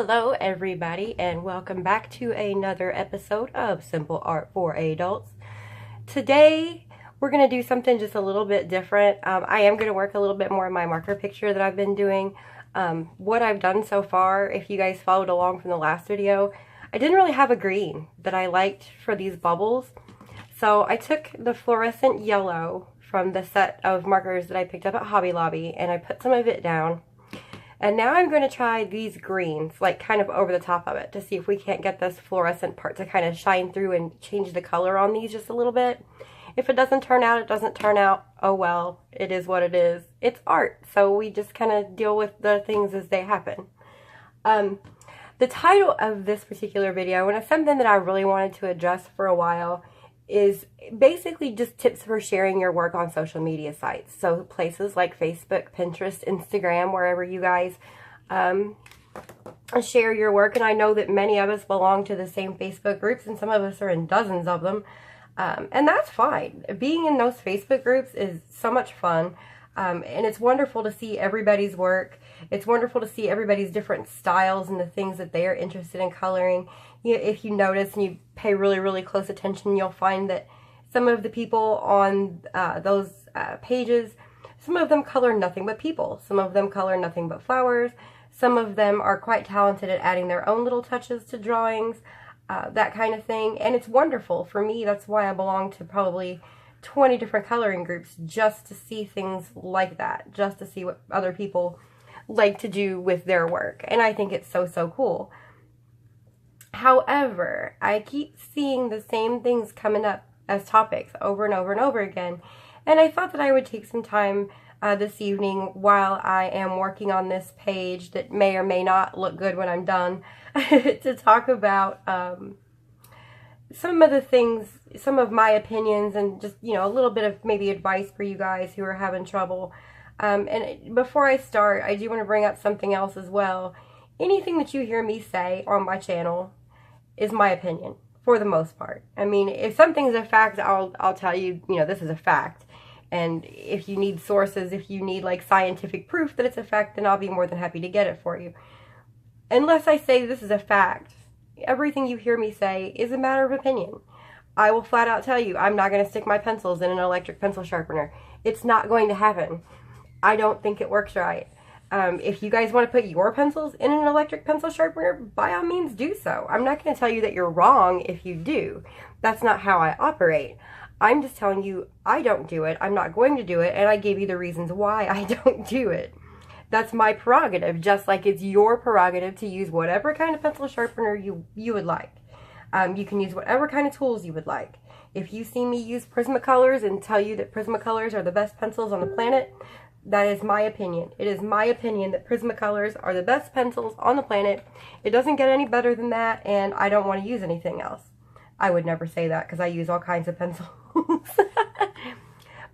Hello everybody and welcome back to another episode of Simple Art for Adults. Today we're going to do something just a little bit different. I am going to work a little bit more on my marker picture that I've been doing. What I've done so far, if you guys followed along from the last video, I didn't really have a green that I liked for these bubbles. So I took the fluorescent yellow from the set of markers that I picked up at Hobby Lobby and I put some of it down. And now I'm going to try these greens, like kind of over the top of it, to see if we can't get this fluorescent part to kind of shine through and change the color on these just a little bit. If it doesn't turn out, it doesn't turn out. Oh well, it is what it is. It's art, so we just kind of deal with the things as they happen. The title of this particular video, and it's something that I really wanted to address for a while, is basically just tips for sharing your work on social media sites. So places like Facebook, Pinterest, Instagram, wherever you guys share your work. And I know that many of us belong to the same Facebook groups and some of us are in dozens of them. And that's fine. Being in those Facebook groups is so much fun. And it's wonderful to see everybody's work. It's wonderful to see everybody's different styles and the things that they are interested in coloring. If you notice and you pay really close attention, you'll find that some of the people on those pages, some of them color nothing but people. Some of them color nothing but flowers. Some of them are quite talented at adding their own little touches to drawings, that kind of thing. And it's wonderful. For me, that's why I belong to probably 20 different coloring groups, just to see things like that, just to see what other people like to do with their work. And I think it's so cool. However, I keep seeing the same things coming up as topics over and over again. And I thought that I would take some time this evening while I am working on this page that may or may not look good when I'm done to talk about some of the things, some of my opinions, and just, a little bit of maybe advice for you guys who are having trouble. And before I start, I do want to bring up something else as well. Anything that you hear me say on my channel is my opinion, for the most part. I mean, if something's a fact, I'll tell you, this is a fact. And if you need sources, if you need like scientific proof that it's a fact, then I'll be more than happy to get it for you. Unless I say this is a fact, everything you hear me say is a matter of opinion. I will flat out tell you, I'm not going to stick my pencils in an electric pencil sharpener. It's not going to happen. I don't think it works right. If you guys want to put your pencils in an electric pencil sharpener, by all means do so. I'm not going to tell you that you're wrong if you do. That's not how I operate. I'm just telling you I don't do it. I'm not going to do it, and I gave you the reasons why I don't do it. That's my prerogative, just like it's your prerogative to use whatever kind of pencil sharpener you would like. You can use whatever kind of tools you would like. If you see me use Prismacolors and tell you that Prismacolors are the best pencils on the planet, that is my opinion. It is my opinion that Prismacolors are the best pencils on the planet. It doesn't get any better than that, and I don't want to use anything else. I would never say that because I use all kinds of pencils.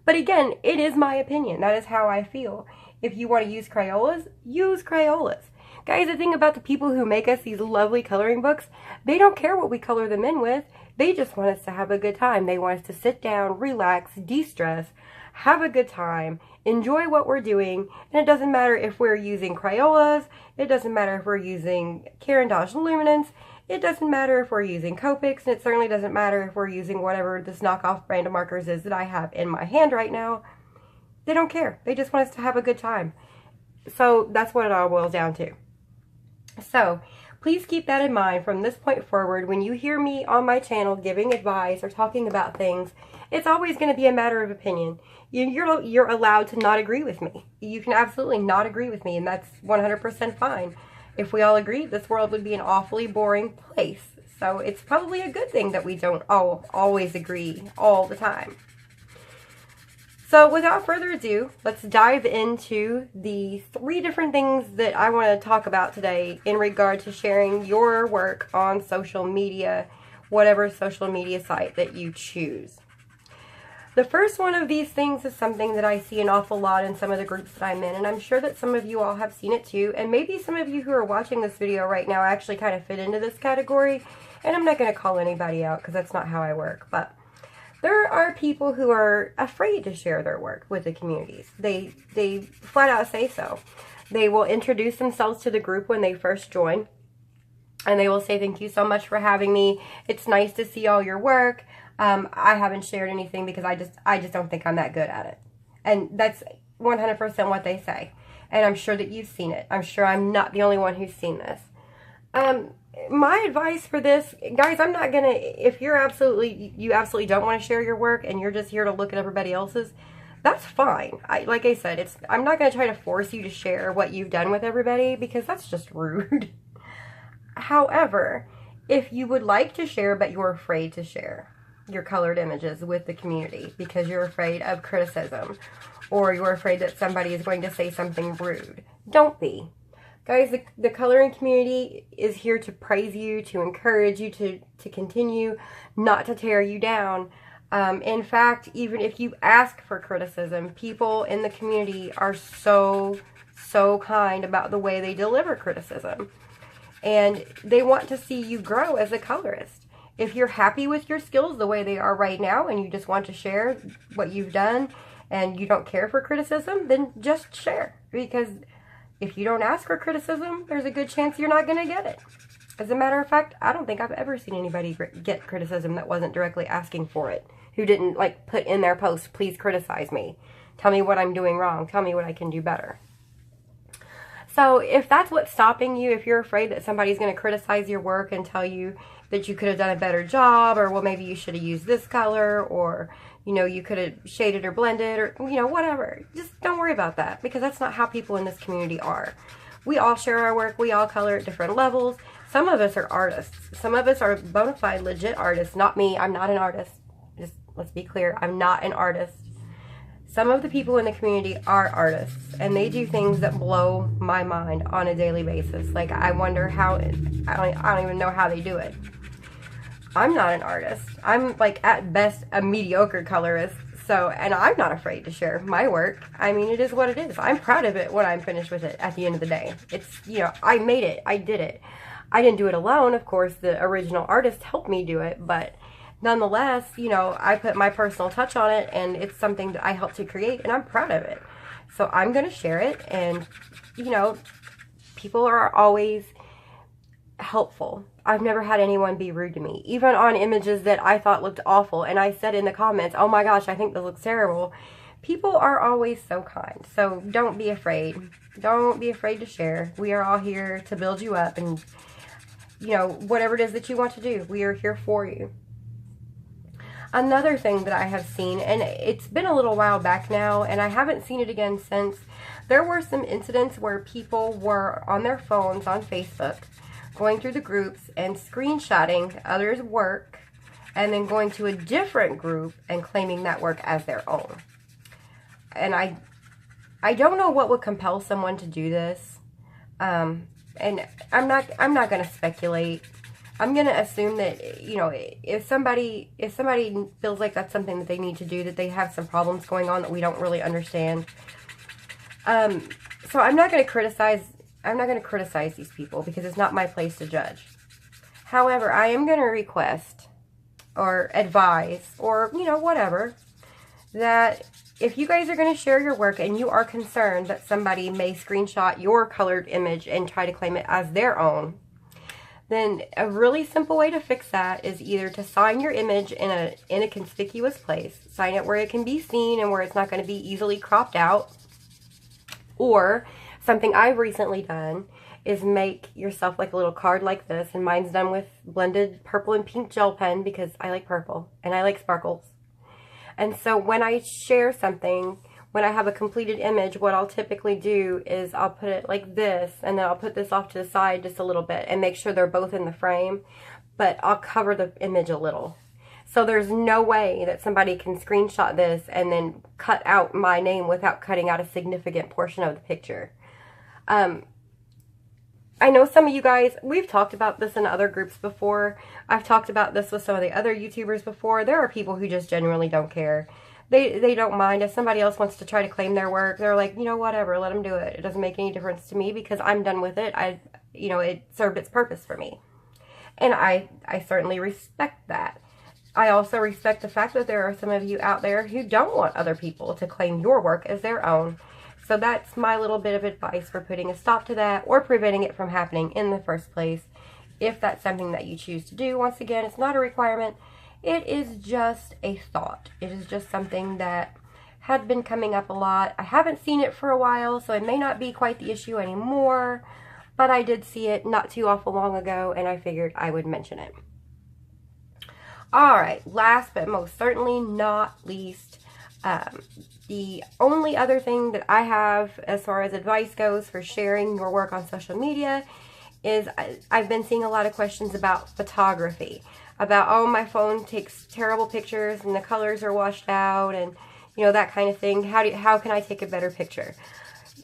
But again, it is my opinion. That is how I feel. If you want to use Crayolas, use Crayolas. Guys, the thing about the people who make us these lovely coloring books, they don't care what we color them in with. They just want us to have a good time. They want us to sit down, relax, de-stress, have a good time, enjoy what we're doing, and it doesn't matter if we're using Crayolas, it doesn't matter if we're using Caran d'Ache Luminance, it doesn't matter if we're using Copics, and it certainly doesn't matter if we're using whatever this knockoff brand of markers is that I have in my hand right now. They don't care. They just want us to have a good time. So that's what it all boils down to. So please keep that in mind from this point forward. When you hear me on my channel giving advice or talking about things, it's always going to be a matter of opinion. You're allowed to not agree with me. You can absolutely not agree with me, and that's 100% fine. If we all agreed, this world would be an awfully boring place. So it's probably a good thing that we don't always agree all the time. So without further ado, let's dive into the 3 different things that I want to talk about today in regard to sharing your work on social media, whatever social media site that you choose. The first one of these things is something that I see an awful lot in some of the groups that I'm in, and I'm sure that some of you all have seen it too, and maybe some of you who are watching this video right now actually kind of fit into this category, and I'm not going to call anybody out because that's not how I work, but there are people who are afraid to share their work with the communities. They flat out say so. They will introduce themselves to the group when they first join. And they will say, thank you so much for having me. It's nice to see all your work. I haven't shared anything because I just don't think I'm that good at it. And that's 100% what they say. And I'm sure that you've seen it. I'm sure I'm not the only one who's seen this. My advice for this, guys, I'm not going to, if you absolutely don't want to share your work and you're just here to look at everybody else's, that's fine. Like I said, I'm not going to try to force you to share what you've done with everybody because that's just rude. However, if you would like to share but you're afraid to share your colored images with the community because you're afraid of criticism or you're afraid that somebody is going to say something rude, don't be. Guys, the coloring community is here to praise you, to encourage you to continue, not to tear you down. In fact, even if you ask for criticism, people in the community are so kind about the way they deliver criticism. And they want to see you grow as a colorist. If you're happy with your skills the way they are right now and you just want to share what you've done and you don't care for criticism, then just share. Because if you don't ask for criticism, there's a good chance you're not going to get it. As a matter of fact, I don't think I've ever seen anybody get criticism that wasn't directly asking for it. Who didn't like put in their post, please criticize me. Tell me what I'm doing wrong. Tell me what I can do better. So if that's what's stopping you, if you're afraid that somebody's going to criticize your work and tell you that you could have done a better job, or well, maybe you should have used this color, or, you know, you could have shaded or blended, or, you know, whatever. Just don't worry about that, because that's not how people in this community are. We all share our work. We all color at different levels. Some of us are artists. Some of us are bona fide, legit artists. Not me. I'm not an artist. Just let's be clear. I'm not an artist. Some of the people in the community are artists, and they do things that blow my mind on a daily basis. Like, I wonder how, I don't even know how they do it. I'm not an artist. I'm, like, at best, a mediocre colorist. So, and I'm not afraid to share my work. I mean, it is what it is. I'm proud of it when I'm finished with it at the end of the day. It's, you know, I made it. I did it. I didn't do it alone. Of course, the original artist helped me do it, but nonetheless, you know, I put my personal touch on it, and it's something that I helped to create, and I'm proud of it. So I'm going to share it, and, you know, people are always helpful. I've never had anyone be rude to me, even on images that I thought looked awful, and I said in the comments, oh my gosh, I think this looks terrible. People are always so kind, so don't be afraid. Don't be afraid to share. We are all here to build you up, and, you know, whatever it is that you want to do, we are here for you. Another thing that I have seen, and it's been a little while back now, and I haven't seen it again since, there were some incidents where people were on their phones on Facebook, going through the groups and screenshotting others' work, and then going to a different group and claiming that work as their own. And I don't know what would compel someone to do this, and I'm not going to speculate. I'm going to assume that, you know, if somebody feels like that's something that they need to do, that they have some problems going on that we don't really understand. So I'm not going to criticize these people because it's not my place to judge. However, I am going to request or advise or, you know, whatever, that if you guys are going to share your work and you are concerned that somebody may screenshot your colored image and try to claim it as their own, then a really simple way to fix that is either to sign your image in a conspicuous place. Sign it where it can be seen and where it's not going to be easily cropped out. Or something I've recently done is make yourself like a little card like this. And mine's done with blended purple and pink gel pen because I like purple and I like sparkles. And so when I share something, when I have a completed image, what I'll typically do is I'll put it like this, and then I'll put this off to the side just a little bit and make sure they're both in the frame, but I'll cover the image a little. So there's no way that somebody can screenshot this and then cut out my name without cutting out a significant portion of the picture. I know some of you guys, we've talked about this in other groups before. I've talked about this with some of the other YouTubers before. There are people who just genuinely don't care. They don't mind. If somebody else wants to try to claim their work, they're like, you know, whatever, let them do it. It doesn't make any difference to me because I'm done with it. You know, it served its purpose for me. And I certainly respect that. I also respect the fact that there are some of you out there who don't want other people to claim your work as their own. So that's my little bit of advice for putting a stop to that or preventing it from happening in the first place. if that's something that you choose to do. Once again, it's not a requirement. It is just a thought. It is just something that had been coming up a lot. I haven't seen it for a while, so it may not be quite the issue anymore, but I did see it not too awful long ago, and I figured I would mention it. Alright, last but most certainly not least, the only other thing that I have as far as advice goes for sharing your work on social media is I've been seeing a lot of questions about photography. About, oh, my phone takes terrible pictures and the colors are washed out and, you know, that kind of thing. How can I take a better picture?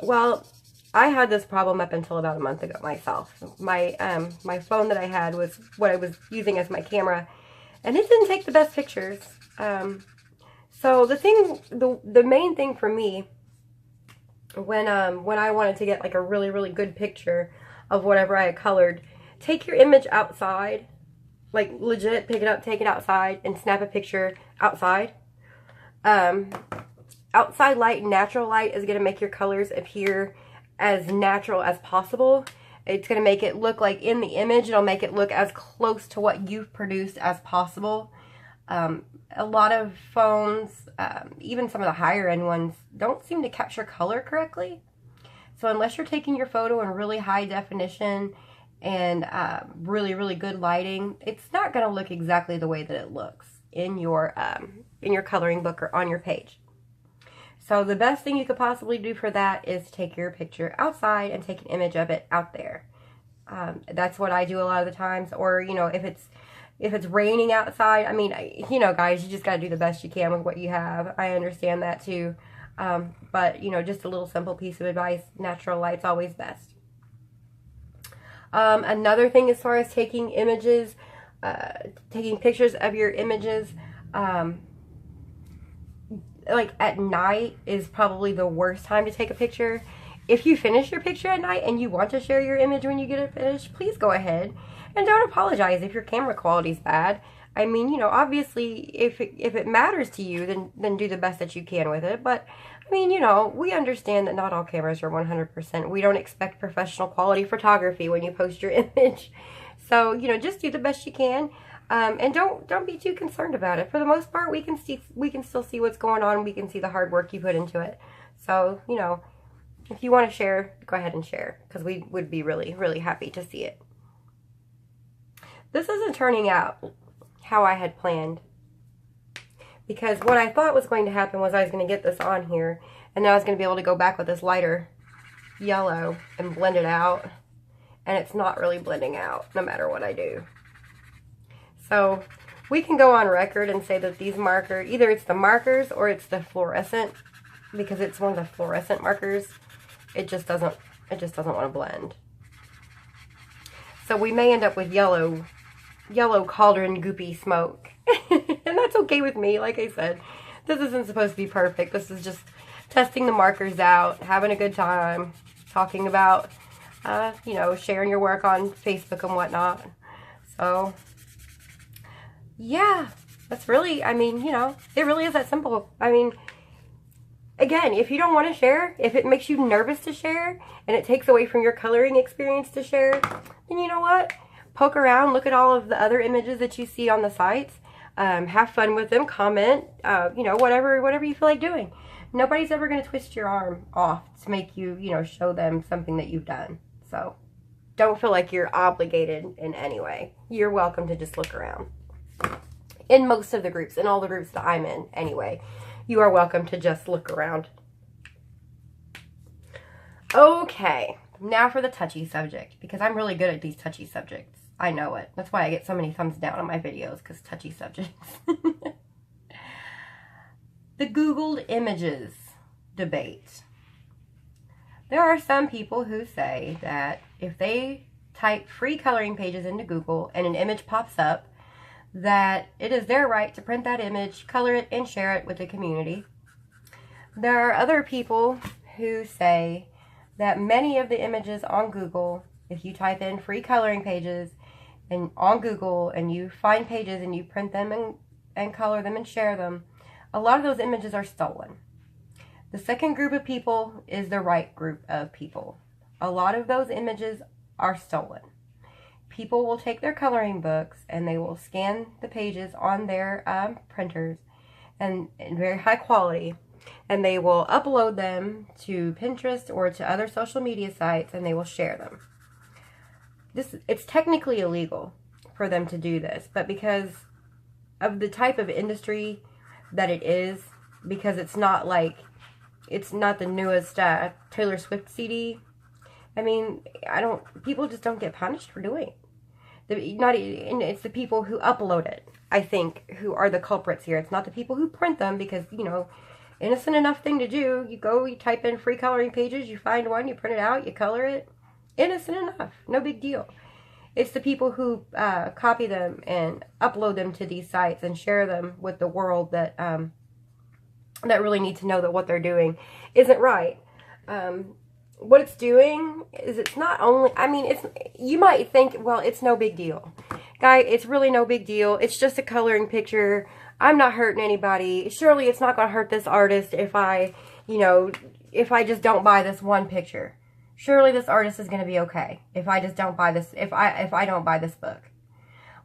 Well, I had this problem up until about a month ago myself. My phone that I had was what I was using as my camera, and it didn't take the best pictures. So the main thing for me when I wanted to get like a really, really good picture of whatever I had colored, take your image outside, like legit pick it up, take it outside and snap a picture outside. Outside light, natural light is going to make your colors appear as natural as possible. It's going to make it look like in the image, it'll make it look as close to what you've produced as possible. A lot of phones, even some of the higher end ones, don't seem to capture color correctly. So unless you're taking your photo in really high definition and really, really good lighting, it's not going to look exactly the way that it looks in your coloring book or on your page. So the best thing you could possibly do for that is take your picture outside and take an image of it out there. That's what I do a lot of the times. Or, you know, if it's raining outside, I mean, you know, guys, you just got to do the best you can with what you have. I understand that too. But, you know, just a little simple piece of advice, natural light's always best. Another thing as far as taking images, taking pictures of your images, like at night is probably the worst time to take a picture. If you finish your picture at night and you want to share your image when you get it finished, please go ahead. And don't apologize if your camera quality is bad. I mean, you know, obviously, if it matters to you, then do the best that you can with it. But, I mean, you know, we understand that not all cameras are 100%. We don't expect professional quality photography when you post your image. So, you know, just do the best you can. And don't be too concerned about it. For the most part, we can still see what's going on. We can see the hard work you put into it. So, you know, if you want to share, go ahead and share, because we would be really, really happy to see it. This isn't turning out how I had planned, because what I thought was going to happen was I was going to get this on here, and then I was going to be able to go back with this lighter yellow and blend it out, and it's not really blending out no matter what I do. So we can go on record and say that these markers, either it's the markers or it's the fluorescent, because it's one of the fluorescent markers. It just doesn't want to blend. So we may end up with yellow cauldron goopy smoke. And that's okay with me. Like I said, this isn't supposed to be perfect. This is just testing the markers out, having a good time, talking about, you know, sharing your work on Facebook and whatnot. So, yeah, that's really, I mean, you know, it really is that simple. I mean, again, if you don't want to share, if it makes you nervous to share, and it takes away from your coloring experience to share, then you know what? Poke around, look at all of the other images that you see on the sites, have fun with them, comment, you know, whatever you feel like doing. Nobody's ever going to twist your arm off to make you, you know, show them something that you've done. So don't feel like you're obligated in any way. You're welcome to just look around. In most of the groups, in all the groups that I'm in anyway, you are welcome to just look around. Okay, now for the touchy subject, because I'm really good at these touchy subjects. I know it. That's why I get so many thumbs down on my videos, because touchy subjects. The Googled images debate. There are some people who say that if they type free coloring pages into Google and an image pops up, that it is their right to print that image, color it, and share it with the community. There are other people who say that many of the images on Google, if you type in free coloring pages and on Google and you find pages and you print them and color them and share them, a lot of those images are stolen. The second group of people is the right group of people. A lot of those images are stolen. people will take their coloring books and they will scan the pages on their printers and in very high quality, and they will upload them to Pinterest or to other social media sites, and they will share them. It's technically illegal for them to do this, but because of the type of industry that it is, because it's not the newest Taylor Swift CD. I mean, people just don't get punished for doing it. It's the people who upload it, I think, who are the culprits here. It's not the people who print them, because, you know, innocent enough thing to do. You type in free coloring pages, you find one, you print it out, you color it. Innocent enough. No big deal. It's the people who copy them and upload them to these sites and share them with the world that really need to know that what they're doing isn't right. What it's doing is, it's not only, I mean, you might think, well, it's no big deal. Guy, it's really no big deal. It's just a coloring picture. I'm not hurting anybody. Surely it's not going to hurt this artist if I just don't buy this one picture. Surely this artist is going to be okay if I just don't buy this, if I don't buy this book.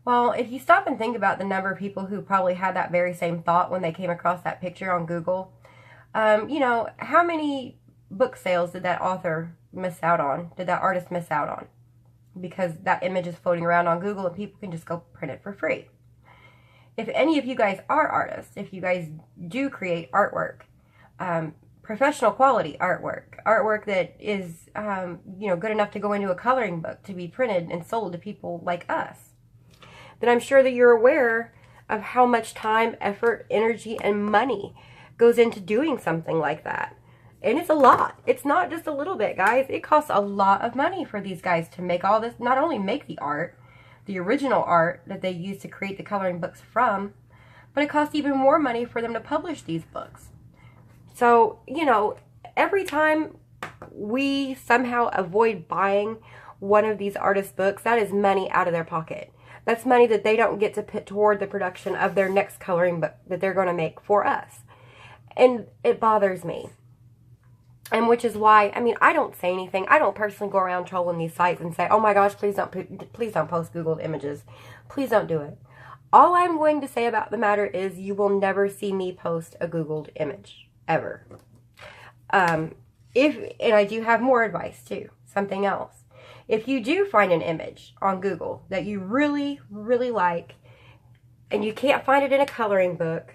Well, if you stop and think about the number of people who probably had that very same thought when they came across that picture on Google, you know, how many book sales did that author miss out on? Did that artist miss out on? Because that image is floating around on Google and people can just go print it for free. If any of you guys are artists, if you guys do create artwork, professional quality artwork that is, you know, good enough to go into a coloring book to be printed and sold to people like us, then I'm sure that you're aware of how much time, effort, energy, and money goes into doing something like that. And it's a lot. It's not just a little bit, guys. It costs a lot of money for these guys to make all this, not only make the art, the original art that they use to create the coloring books from, but it costs even more money for them to publish these books. So, you know, every time we somehow avoid buying one of these artists' books, that is money out of their pocket. That's money that they don't get to put toward the production of their next coloring book that they're going to make for us. And it bothers me. And which is why, I mean, I don't say anything. I don't personally go around trolling these sites and say, oh my gosh, please don't post Googled images. Please don't do it. All I'm going to say about the matter is you will never see me post a Googled image. Ever. And I do have more advice too. Something else. If you do find an image on Google that you really, really like, and you can't find it in a coloring book,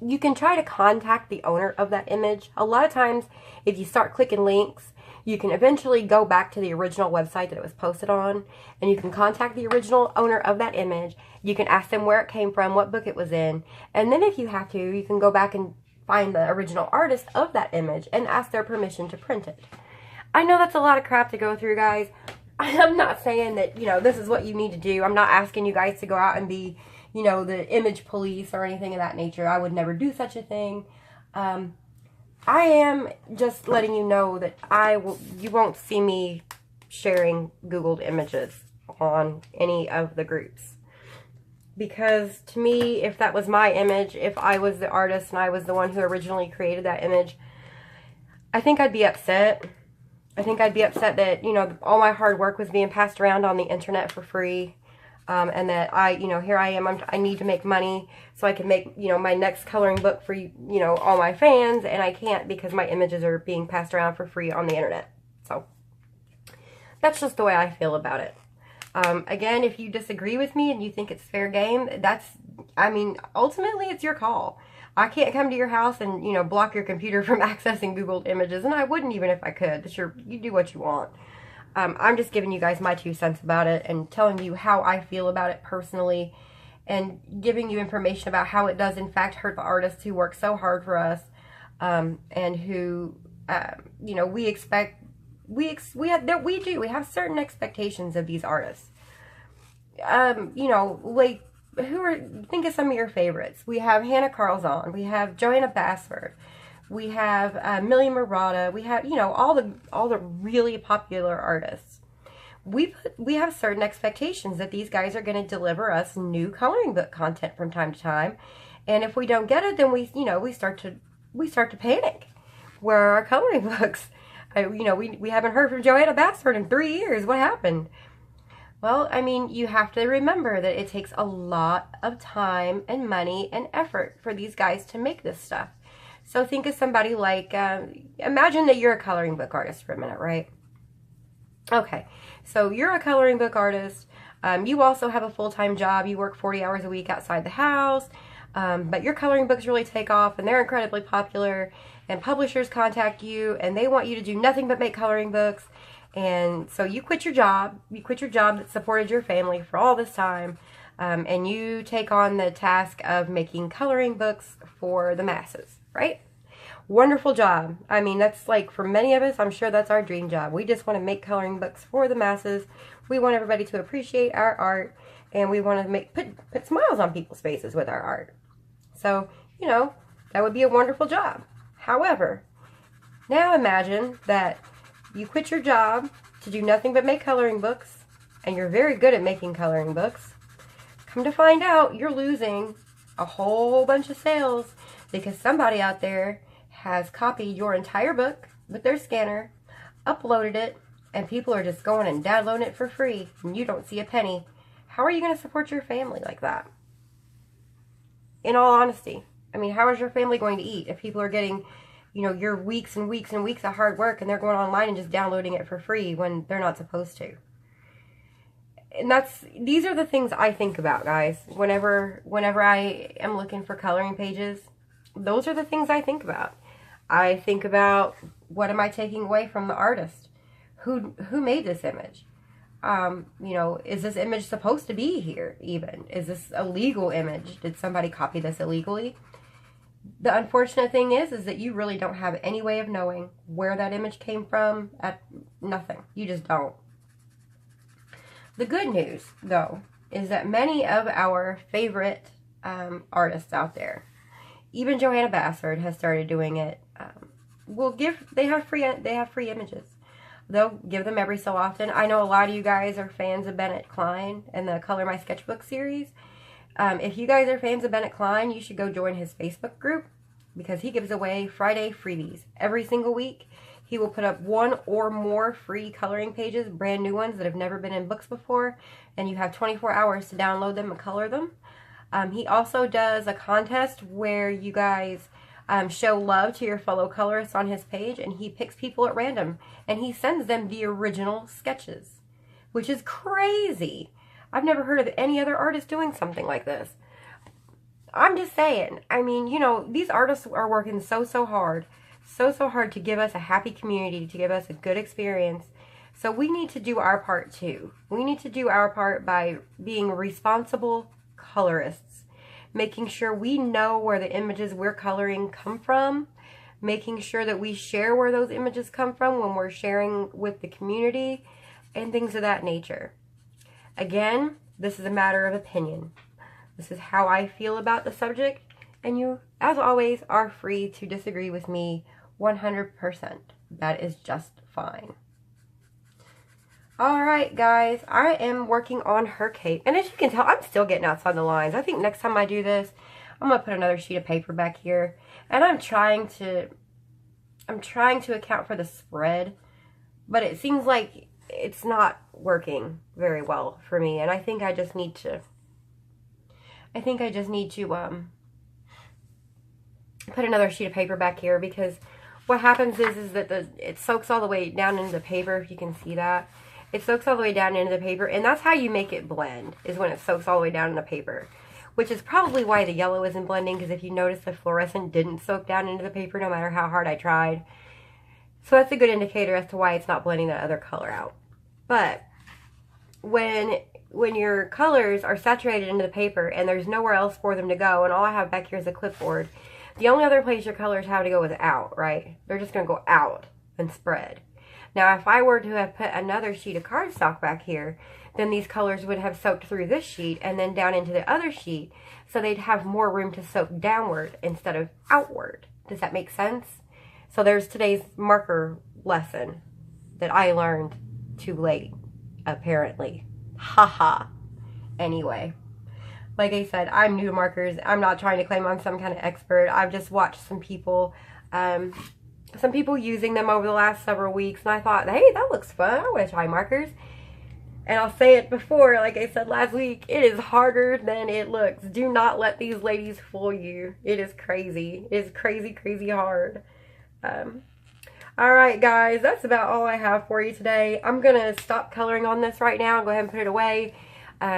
you can try to contact the owner of that image. A lot of times, if you start clicking links, you can eventually go back to the original website that it was posted on, and you can contact the original owner of that image. You can ask them where it came from, what book it was in, and then if you have to, you can go back and find the original artist of that image and ask their permission to print it. I know that's a lot of crap to go through, guys. I'm not saying that, you know, this is what you need to do. I'm not asking you guys to go out and be, you know, the image police or anything of that nature. I would never do such a thing. I am just letting you know that you won't see me sharing Googled images on any of the groups. Because to me, if that was my image, if I was the artist and I was the one who originally created that image, I think I'd be upset. I think I'd be upset that, you know, all my hard work was being passed around on the internet for free. And that here I am, I need to make money so I can make, you know, my next coloring book for, you know, all my fans, and I can't because my images are being passed around for free on the internet. So, that's just the way I feel about it. Again, if you disagree with me and you think it's fair game, ultimately it's your call. I can't come to your house and, you know, block your computer from accessing Googled images, and I wouldn't even if I could. You do what you want. I'm just giving you guys my 2 cents about it and telling you how I feel about it personally and giving you information about how it does in fact hurt the artists who work so hard for us, and who, you know, we have certain expectations of these artists. You know, like, think of some of your favorites. We have Hannah Carlzon, we have Joanna Basford, we have Millie Murata, we have, you know, all the really popular artists. We have certain expectations that these guys are going to deliver us new coloring book content from time to time, and if we don't get it, then we start to panic. Where are our coloring books? We haven't heard from Joanna Basford in 3 years. What happened? Well, I mean, you have to remember that it takes a lot of time and money and effort for these guys to make this stuff. So think of somebody like, imagine that you're a coloring book artist for a minute, right? Okay, so you're a coloring book artist. You also have a full-time job. You work 40 hours a week outside the house, but your coloring books really take off and they're incredibly popular, and publishers contact you and they want you to do nothing but make coloring books. And so you quit your job. You quit your job that supported your family for all this time, and you take on the task of making coloring books for the masses, right? Wonderful job. I mean, that's like, for many of us, I'm sure that's our dream job. We just want to make coloring books for the masses. We want everybody to appreciate our art, and we want to put smiles on people's faces with our art. So, you know, that would be a wonderful job. However, now imagine that you quit your job to do nothing but make coloring books, and you're very good at making coloring books. Come to find out, you're losing a whole bunch of sales because somebody out there has copied your entire book with their scanner, uploaded it, and people are just going and downloading it for free, and you don't see a penny. How are you going to support your family like that? In all honesty, I mean, how is your family going to eat if people are getting, you know, your weeks and weeks and weeks of hard work and they're going online and just downloading it for free when they're not supposed to? And these are the things I think about, guys. Whenever I am looking for coloring pages, those are the things I think about. I think about, what am I taking away from the artist? Who made this image? You know, is this image supposed to be here even? Is this a legal image? Did somebody copy this illegally? The unfortunate thing is that you really don't have any way of knowing where that image came from. Nothing. You just don't. The good news, though, is that many of our favorite artists out there, even Johanna Bassford has started doing it. They have free images. They'll give them every so often. I know a lot of you guys are fans of Bennett Klein and the Color My Sketchbook series. If you guys are fans of Bennett Klein, you should go join his Facebook group, because he gives away Friday freebies every single week. He will put up one or more free coloring pages, brand new ones that have never been in books before, and you have 24 hours to download them and color them. He also does a contest where you guys show love to your fellow colorists on his page, and he picks people at random, and he sends them the original sketches, which is crazy. I've never heard of any other artist doing something like this. I'm just saying, I mean, you know, these artists are working so hard to give us a happy community, to give us a good experience. So we need to do our part too. We need to do our part by being responsible colorists, making sure we know where the images we're coloring come from, making sure that we share where those images come from when we're sharing with the community, and things of that nature. Again, this is a matter of opinion. This is how I feel about the subject, and you, as always, are free to disagree with me 100%. That is just fine. Alright, guys, I am working on her cape, and as you can tell, I'm still getting outside the lines. I think next time I do this, I'm going to put another sheet of paper back here, and I'm trying to account for the spread, but it seems like it's not working very well for me, and I think I just need to put another sheet of paper back here, because what happens is that it soaks all the way down into the paper, if you can see that. It soaks all the way down into the paper, and that's how you make it blend, is when it soaks all the way down in the paper, which is probably why the yellow isn't blending, because if you notice, the fluorescent didn't soak down into the paper no matter how hard I tried. So that's a good indicator as to why it's not blending that other color out. But when your colors are saturated into the paper and there's nowhere else for them to go, and all I have back here is a clipboard, the only other place your colors have to go is out, right? They're just going to go out and spread. Now, if I were to have put another sheet of cardstock back here, then these colors would have soaked through this sheet and then down into the other sheet, so they'd have more room to soak downward instead of outward. Does that make sense? So there's today's marker lesson that I learned too late, apparently. Haha. Anyway, like I said, I'm new to markers. I'm not trying to claim I'm some kind of expert. I've just watched some people using them over the last several weeks, and I thought, hey, that looks fun. I want to try markers. And I'll say it before, like I said last week, it is harder than it looks. Do not let these ladies fool you. It is crazy. It is crazy, crazy hard. Alright guys, that's about all I have for you today. I'm going to stop coloring on this right now and go ahead and put it away. What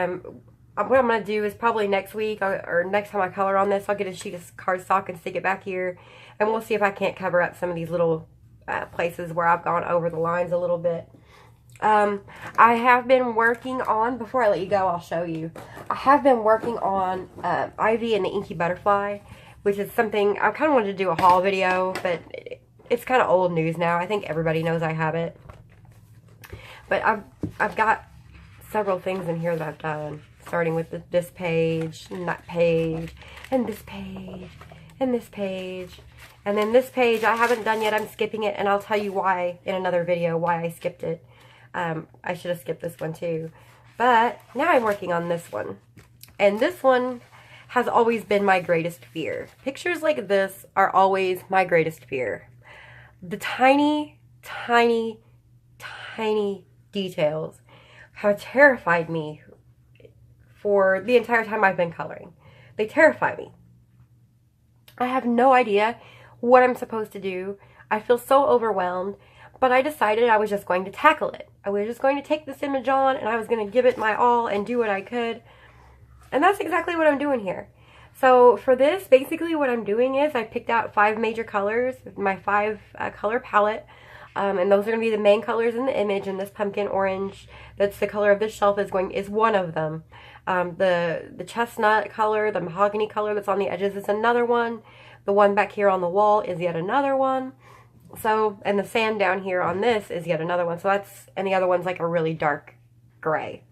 I'm going to do is probably next week or next time I color on this, I'll get a sheet of cardstock and stick it back here. And we'll see if I can't cover up some of these little places where I've gone over the lines a little bit. I have been working on, before I let you go, I'll show you. I have been working on Ivy and the Inky Butterfly, which is something I kind of wanted to do a haul video, but it's kind of old news now. I think everybody knows I have it. But I've got several things in here that I've done, starting with this page, and that page, and this page, and this page. And then this page I haven't done yet. I'm skipping it, and I'll tell you why in another video, why I skipped it. I should have skipped this one too. But now I'm working on this one. And this one has always been my greatest fear. Pictures like this are always my greatest fear. The tiny, tiny, tiny details have terrified me for the entire time I've been coloring. They terrify me. I have no idea what I'm supposed to do. I feel so overwhelmed, but I decided I was just going to tackle it. I was just going to take this image on and I was going to give it my all and do what I could. And that's exactly what I'm doing here. So for this, basically what I'm doing is I picked out 5 major colors, my 5 color palette. And those are going to be the main colors in the image. And this pumpkin orange, that's the color of this shelf, is one of them. The chestnut color, the mahogany color that's on the edges is another one. The one back here on the wall is yet another one. So, and the sand down here on this is yet another one. So that's, and the other one's like a really dark gray.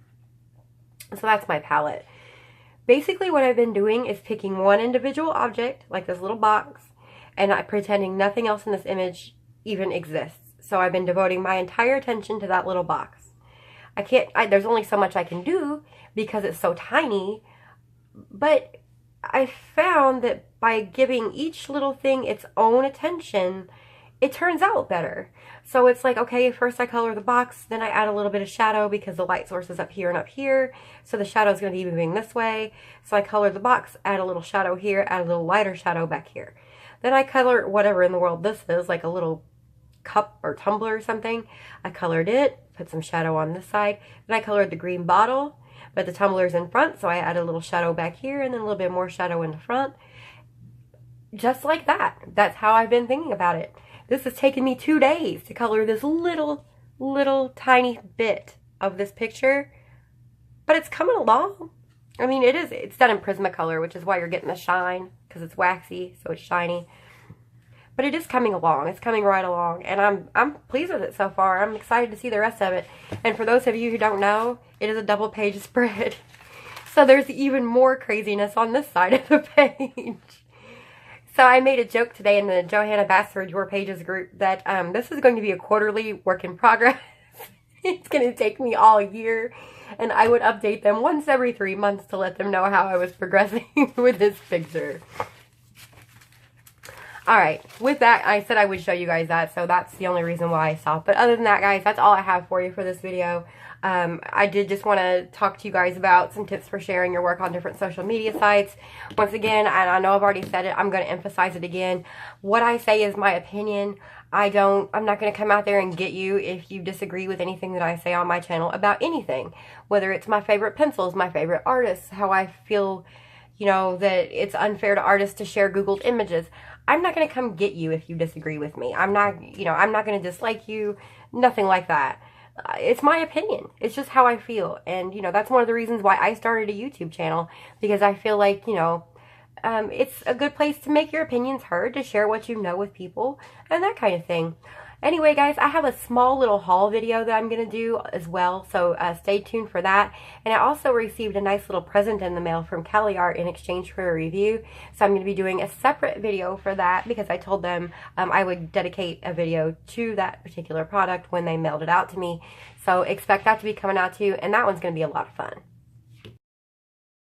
So that's my palette. Basically what I've been doing is picking one individual object, like this little box, and pretending nothing else in this image even exists. So I've been devoting my entire attention to that little box. There's only so much I can do because it's so tiny, but I found that by giving each little thing its own attention, it turns out better. So it's like, okay, first I color the box, then I add a little bit of shadow because the light source is up here and up here. So the shadow is going to be moving this way. So I color the box, add a little shadow here, add a little lighter shadow back here. Then I color whatever in the world this is, like a little cup or tumbler or something. I colored it, put some shadow on this side. Then I colored the green bottle, but the tumbler's in front, so I add a little shadow back here and then a little bit more shadow in the front. Just like that. That's how I've been thinking about it. This has taken me 2 days to color this little tiny bit of this picture, but it's coming along. I mean, it's done in Prismacolor, which is why you're getting the shine, because it's waxy, so it's shiny. But it is coming along. It's coming right along, and I'm pleased with it so far. I'm excited to see the rest of it. And for those of you who don't know, it is a double-page spread. So there's even more craziness on this side of the page. So I made a joke today in the Johanna Bassford Your Pages group that this is going to be a quarterly work in progress. It's going to take me all year, and I would update them once every 3 months to let them know how I was progressing with this picture. Alright, with that, I said I would show you guys that, so that's the only reason why I stopped. But other than that, guys, that's all I have for you for this video. I did just want to talk to you guys about some tips for sharing your work on different social media sites. Once again, and I know I've already said it, I'm going to emphasize it again. What I say is my opinion. I'm not going to come out there and get you if you disagree with anything that I say on my channel about anything. Whether it's my favorite pencils, my favorite artists, how I feel, you know, that it's unfair to artists to share Googled images. I'm not going to come get you if you disagree with me. I'm not going to dislike you, nothing like that. It's my opinion. It's just how I feel. And, you know, that's one of the reasons why I started a YouTube channel. Because I feel like, you know, it's a good place to make your opinions heard, to share what you know with people, and that kind of thing. Anyway, guys, I have a small little haul video that I'm going to do as well, so stay tuned for that. And I also received a nice little present in the mail from Cali Art in exchange for a review, so I'm going to be doing a separate video for that because I told them I would dedicate a video to that particular product when they mailed it out to me. So expect that to be coming out too, and that one's going to be a lot of fun.